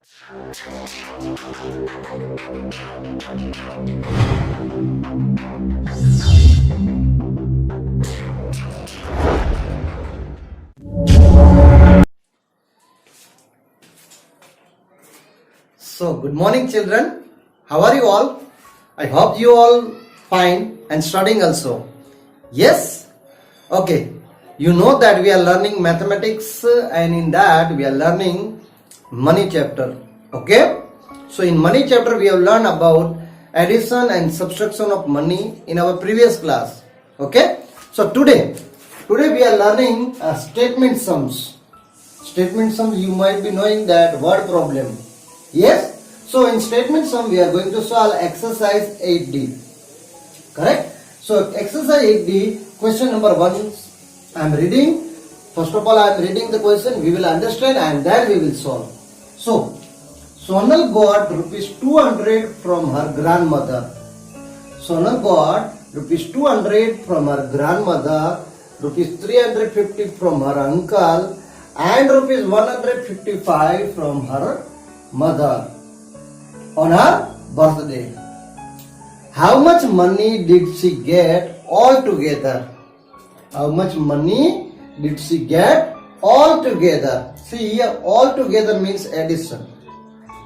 So, good morning children. How are you all? I hope you all fine and studying also. Yes? Okay. You know that we are learning mathematics and in that we are learning money chapter. Okay? So, in money chapter we have learned about addition and subtraction of money in our previous class. Okay? So, today we are learning statement sums. Statement sum, you might be knowing that word problem. Yes? So in statement sum we are going to solve exercise 8D. Correct? So exercise 8D, question number 1 I am reading. First of all I am reading the question, we will understand and then we will solve. So Sonal got rupees 200 from her grandmother. Sonal got rupees 200 from her grandmother, rupees 350 from her uncle and rupees 155 from her mother on her birthday. How much money did she get altogether? How much money did she get altogether? See here, altogether means addition.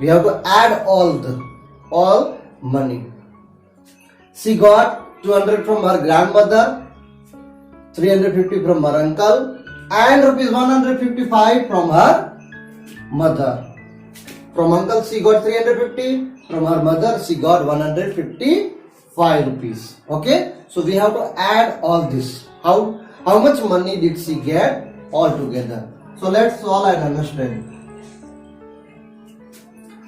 We have to add all money. She got 200 from her grandmother, 350 from her uncle and rupees 155 from her mother. From uncle she got 350, from her mother she got 155 rupees. Okay, so we have to add all this. How much money did she get altogether? So let's solve and understand.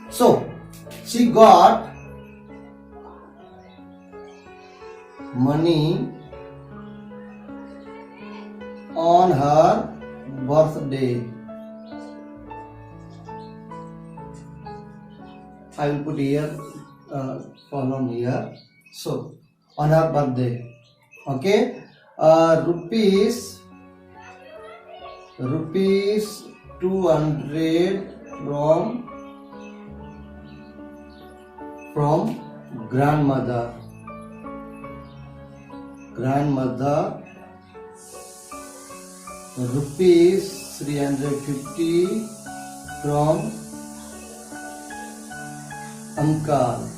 So she got money on her birthday. I will put here column here. So on her birthday, okay, rupees 200 from grandmother. Rupees 350 from uncle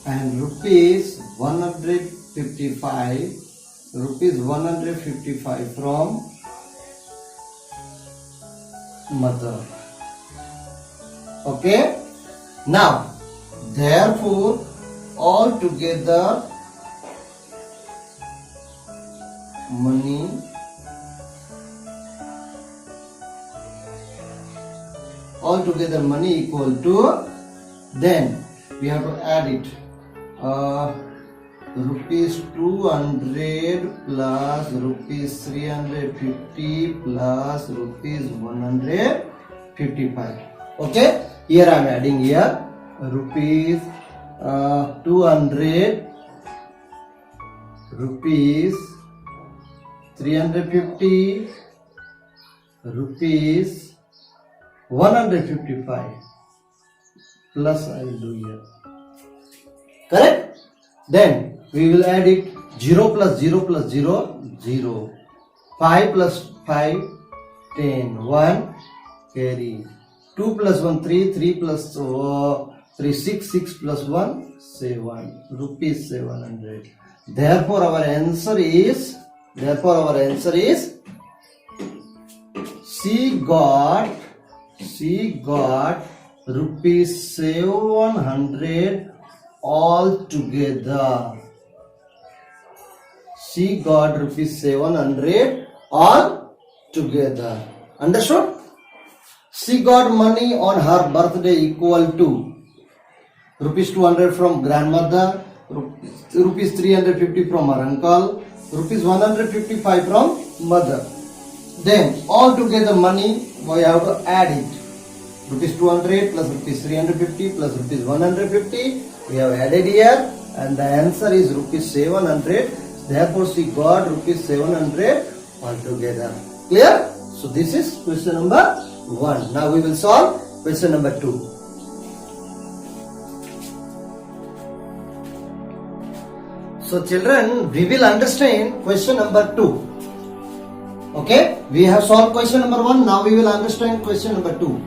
and rupees 155 from mother. Okay, now therefore altogether money equal to, then we have to add it, rupees 200 plus rupees 350 plus rupees 155. Okay, here I am adding here rupees 200, rupees 350, rupees 155 plus I will do here. Correct? Then we will add it 0 plus 0 plus 0, 0. 5 plus 5, 10. 1, carry. 2 plus 1, 3. 3 plus 3, 6. 6 plus 1, 7. Rupees 700. Therefore our answer is she got rupees 700 altogether. She got rupees 700 altogether. Understood? She got money on her birthday equal to rupees 200 from grandmother, rupees 350 from her uncle, rupees 155 from mother. Then altogether money we have to add it. Rupees 200 plus rupees 350 plus rupees 150 we have added here, and the answer is rupees 700. Therefore she got rupees 700 altogether. Clear? So this is question number 1. Now we will solve Question number 2. So children, we will understand question number 2. Okay, we have solved question number 1. Now we will understand question number 2.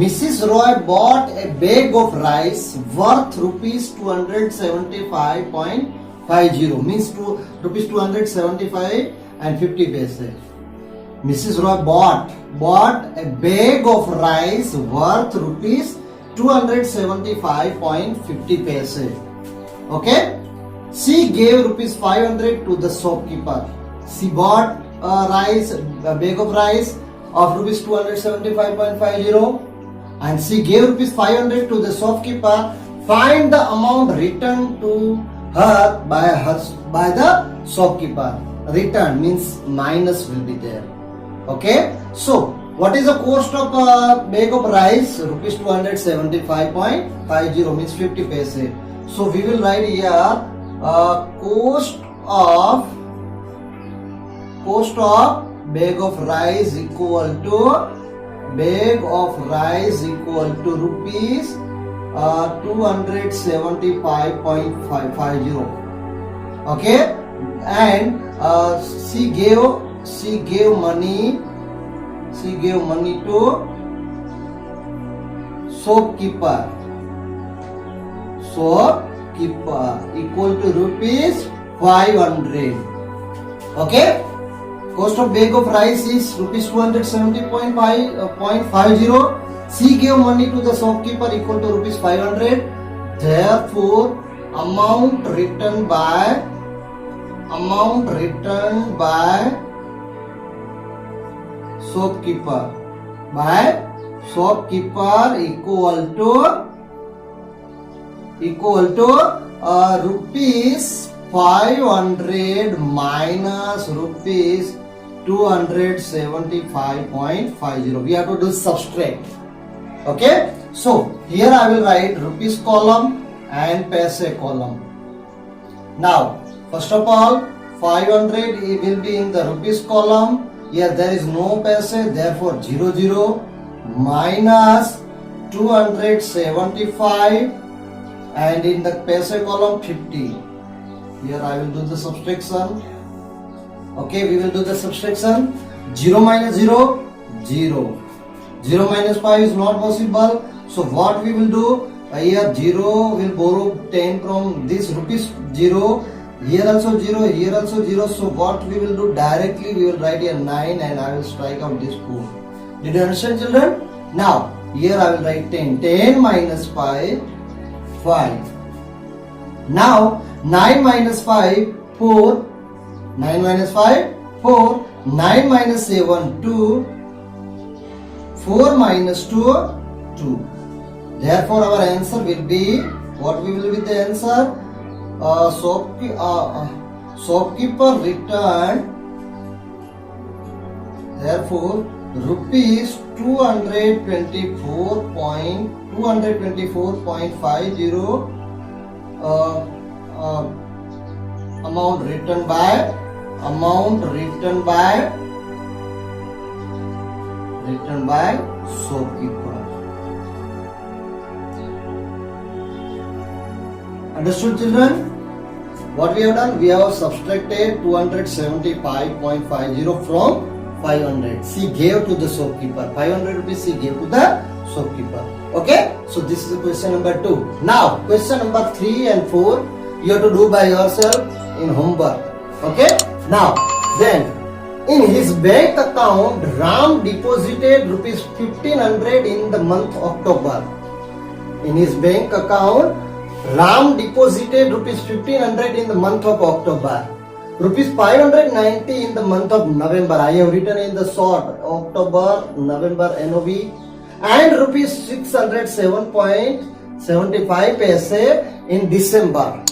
Mrs. Roy bought a bag of rice worth rupees 275.50, means rupees 275 and 50 paise. Mrs. Roy bought a bag of rice worth rupees 275.50 paise. Okay, she gave rupees 500 to the shopkeeper. She bought a bag of rice of rupees 275.50 and she gave rupees 500 to the shopkeeper. Find the amount returned to her by the shopkeeper. Return means minus will be there. Okay, so what is the cost of a bag of rice? Rupees 275.50 means 50 paise. So we will write here cost of bag of rice equal to rupees 275.50. Okay, and she gave money to shopkeeper equal to rupees 500. Okay, cost of bag of rice is rupees 270.50. She gave money to the shopkeeper equal to rupees 500. Therefore, amount returned by shopkeeper equal to rupees 500 minus rupees 275.50. We have to do subtract. Okay, so here I will write rupees column and paise column. Now first of all, 500 will be in the rupees column. Here there is no paise, therefore 00 minus 275, and in the paise column 50. Here I will do the subtraction. Okay, we will do the subtraction. 0 minus 0, 0. 0 minus 5 is not possible. So what we will do? Here 0 will borrow 10 from this rupees 0. Here also 0, here also 0. So what we will do? Directly we will write here 9 and I will strike out this 4. Did you understand, children? Now here I will write 10. 10 minus 5, 5. Now 9 minus 5, 4. 9 minus 5, 4. 9 minus 7, 2. 4 minus 2, 2. Therefore our answer will be, what we will be the answer? Shopkeeper returned, therefore rupees 224.50 amount returned by shopkeeper. Understood, children? What we have done? We have subtracted 275.50 from 500. She gave to the shopkeeper. 500 rupees she gave to the shopkeeper. Okay? So this is question number 2. Now, question number 3 and 4 you have to do by yourself in homework. Okay? Now, then in his bank account, Ram deposited rupees 1500 in the month of October. In his bank account, Ram deposited rupees 1500 in the month of October, rupees 590 in the month of November. I have written in the short October, November NOV, and rupees 607.75 paise in December.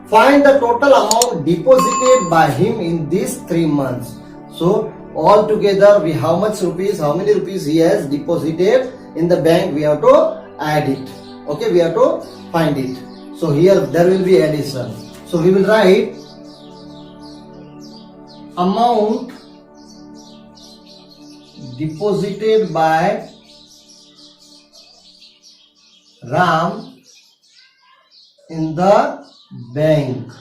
Find the total amount deposited by him in these 3 months. So all together how many rupees he has deposited in the bank, we have to add it. Okay, we have to find it. So here there will be addition. So we will write amount deposited by Ram in the bank.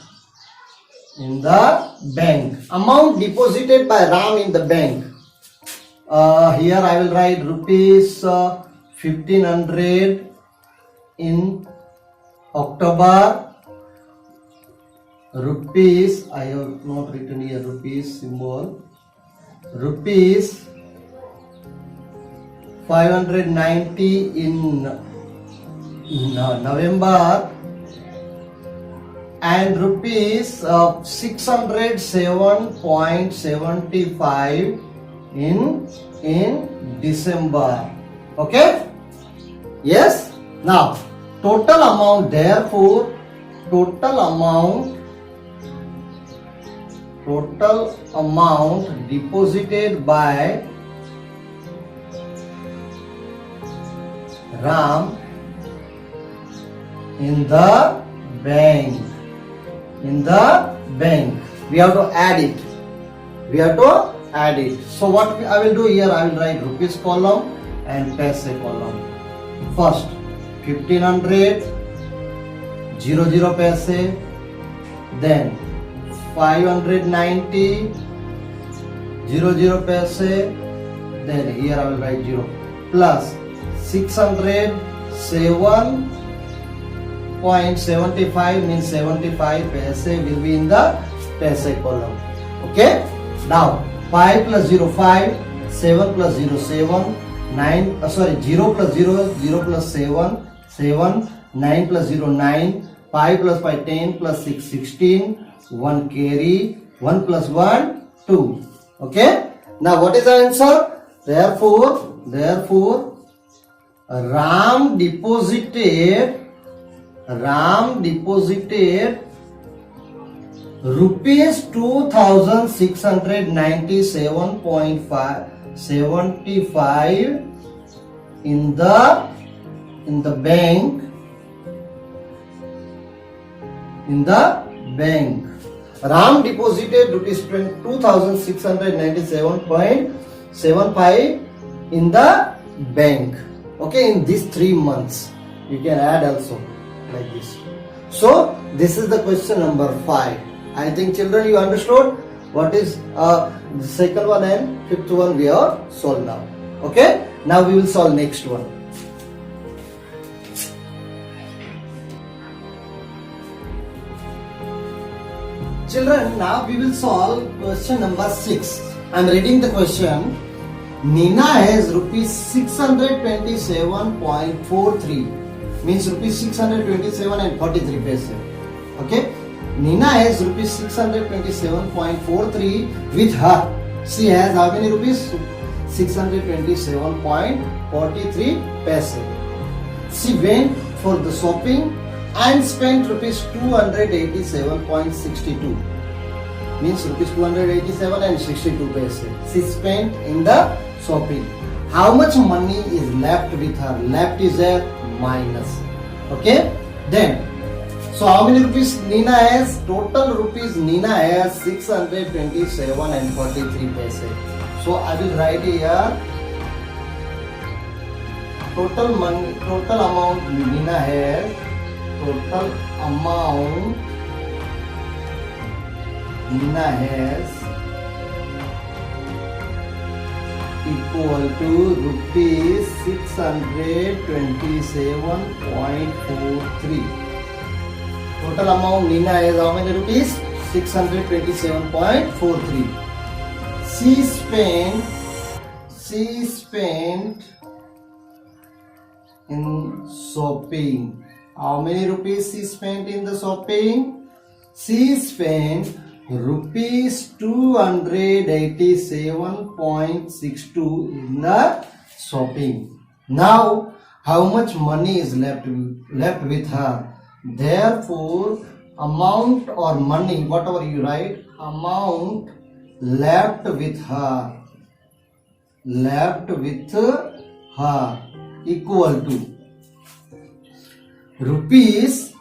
In the bank. Amount deposited by Ram in the bank. Here I will write rupees 1500 in October. Rupees, I have not written here rupees symbol. Rupees 590 in November, and rupees 607.75 in December. Okay? Yes? Now, total amount, therefore, total amount deposited by Ram in the bank. In the bank. We have to add it. So what I will do here, I will write rupees column and paise column. First 1500 00 paise, then 590 00 paise, then here I will write 0, plus 607.75 means 75 paise will be in the paise column. Okay? Now 5 plus 0 5, 7 plus 0 7, 9 0 plus 0 0 plus 7 7, 9 plus 0 9, 5 plus 5 10, plus 6 16, 1 carry, 1 plus 1 2. Okay? Now what is the answer? Therefore Ram deposited rupees 2697.75 in the bank. Ram deposited rupees 2697.75 in the bank. Okay, in these 3 months. You can add also like this. So this is the question number 5. I think children you understood what is the second one and fifth one we are solved now. Okay, now we will solve next one. Children, now we will solve question number 6. I am reading the question. Nina has rupees 627.43, means rupees 627 and 43 paise. Okay, Nina has rupees 627.43 with her. She has how many rupees? 627.43 paise. She went for the shopping and spent rupees 287.62, means rupees 287 and 62 paise. She spent in the shopping. How much money is left with her? Left is a minus. Okay, then so how many rupees Nina has? Total rupees Nina has 627 and 43 paise. So I will write here total amount Nina has. Total amount Nina has equal to rupees 627.43. Total amount Nina has how many rupees? 627.43. She spent in shopping. How many rupees she spent in the shopping? She spent rupees 287.62 in the shopping. Now how much money is left with her? Therefore amount or money, whatever you write, amount left with her equal to rupees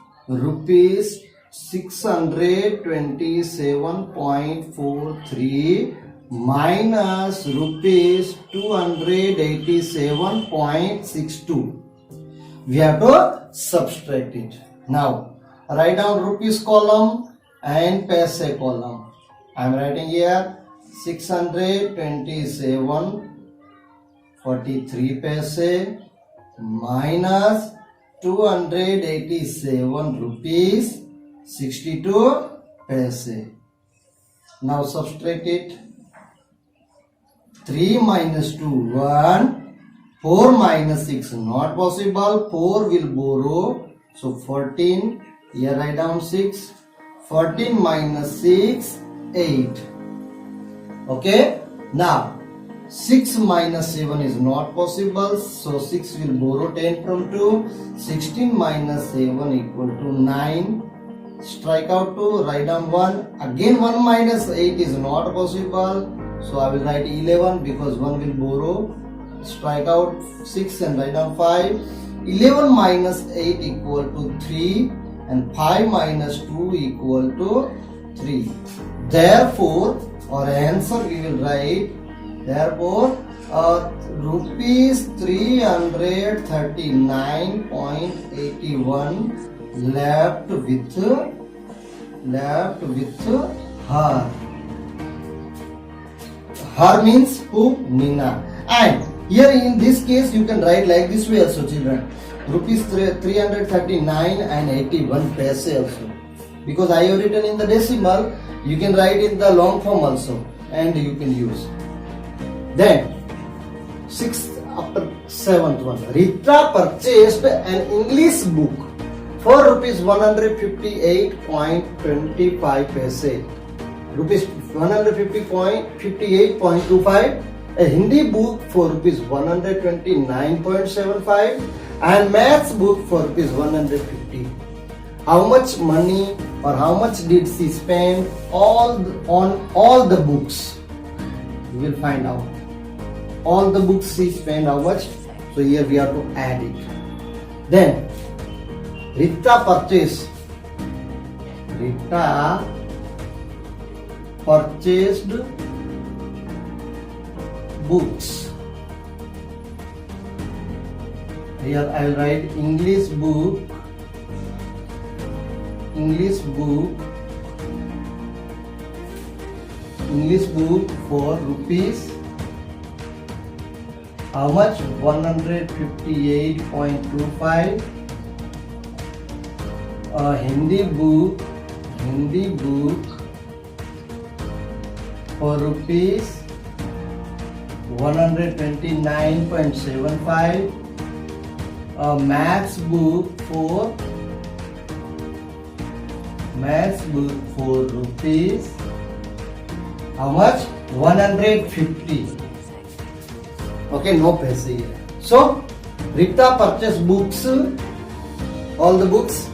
627.43 minus rupees 287.62. we have to subtract it. Now write down rupees column and paise column. I am writing here 627.43 paise minus 287 rupees 62 paise. Now subtract it. 3 minus 2 1. 4 minus 6 not possible. 4 will borrow. So 14. Here write down 6. 14 minus 6 8. Okay. Now 6 minus 7 is not possible. So 6 will borrow 10 from 2. 16 minus 7 equal to 9. Strike out 2. Write down 1. Again 1 minus 8 is not possible. So I will write 11 because 1 will borrow. Strike out 6 and write down 5. 11 minus 8 equal to 3 and 5 minus 2 equal to 3. Therefore, our answer we will write, therefore, rupees 339.81 left with her. Her means who? Nina. And here in this case you can write like this way also, children. Rupees 339 and 81 paise also. Because I have written in the decimal, you can write in the long form also and you can use. Then 7th one. Rita purchased an English book for rupees 158.25 paise. Rupees 158.25. A Hindi book for rupees 129.75 and maths book for rupees 150. How much money or how much did she spend on all the books? You will find out. All the books she spent how much? So here we have to add it. Then Rita purchased books. Here I will write English book for rupees how much? 158.25. Hindi book for rupees 129.75. Maths book for rupees how much? 150. Okay, no paise here. So Rita purchased books, all the books.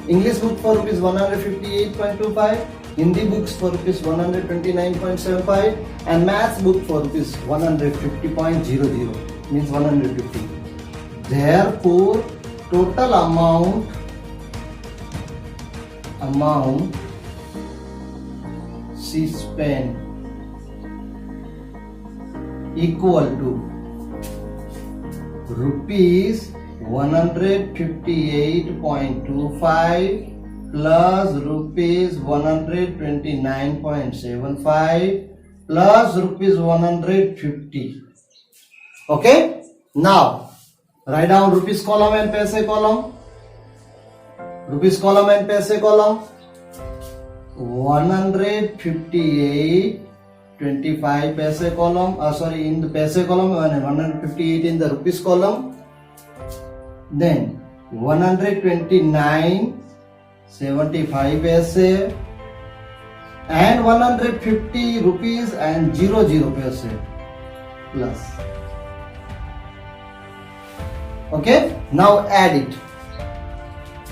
English book for rupees 158.25, Hindi books for rupees 129.75 and maths book for rupees 150.00, means 150. Therefore, total amount she spent equal to rupees 158.25 plus rupees 129.75 plus rupees 150. Okay, now write down rupees column and paise column. Rupees column and paise column. 158.25 paise column. In the paise column, 158 in the rupees column. Then 129.75 paise and 150 rupees and 00 paise plus. Okay, now add it.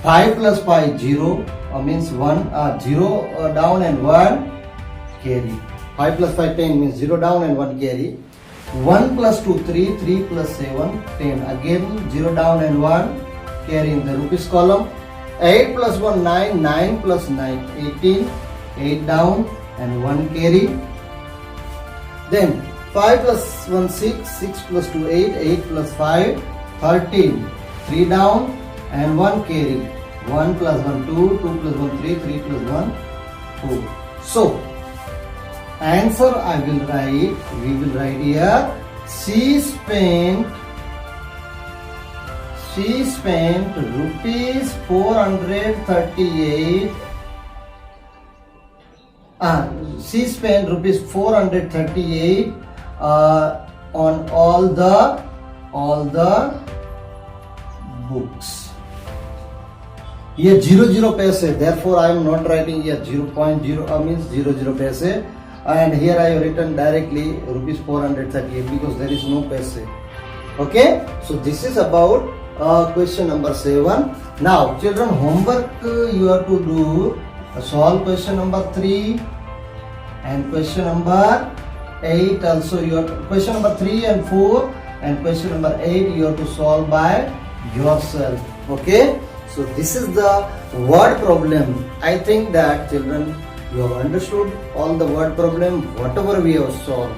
5 plus 5 0 means 1 0 down and 1 carry. 5 plus 5 10 means 0 down and 1 carry. 1 plus 2 3, 3 plus 7 10, again 0 down and 1 carry in the rupees column. 8 plus 1 9, 9 plus 9 18, 8 down and 1 carry. Then 5 plus 1 6, 6 plus 2 8, 8 plus 5 13, 3 down and 1 carry. 1 plus 1 2, 2 plus 1 3, 3 plus 1 4. So answer I will write, we will write here, she spent rupees 438. She spent rupees 438 on all the books. Here 0 paise, therefore I am not writing here 0.0 means 0 paise, and here I have written directly rupees 438 because there is no paise. Okay, so this is about question number 7. Now children, homework you have to do, solve question number 3 and question number 8 also. You have to, question number 3 and 4 and question number 8 you have to solve by yourself. Okay, so this is the word problem. I think that children, you have understood all the word problem, whatever we have solved.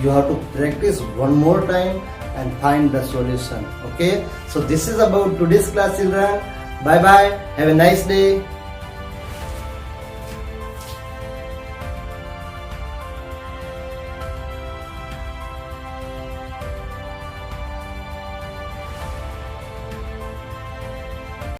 You have to practice one more time and find the solution. Okay, so this is about today's class, children. Bye bye, have a nice day.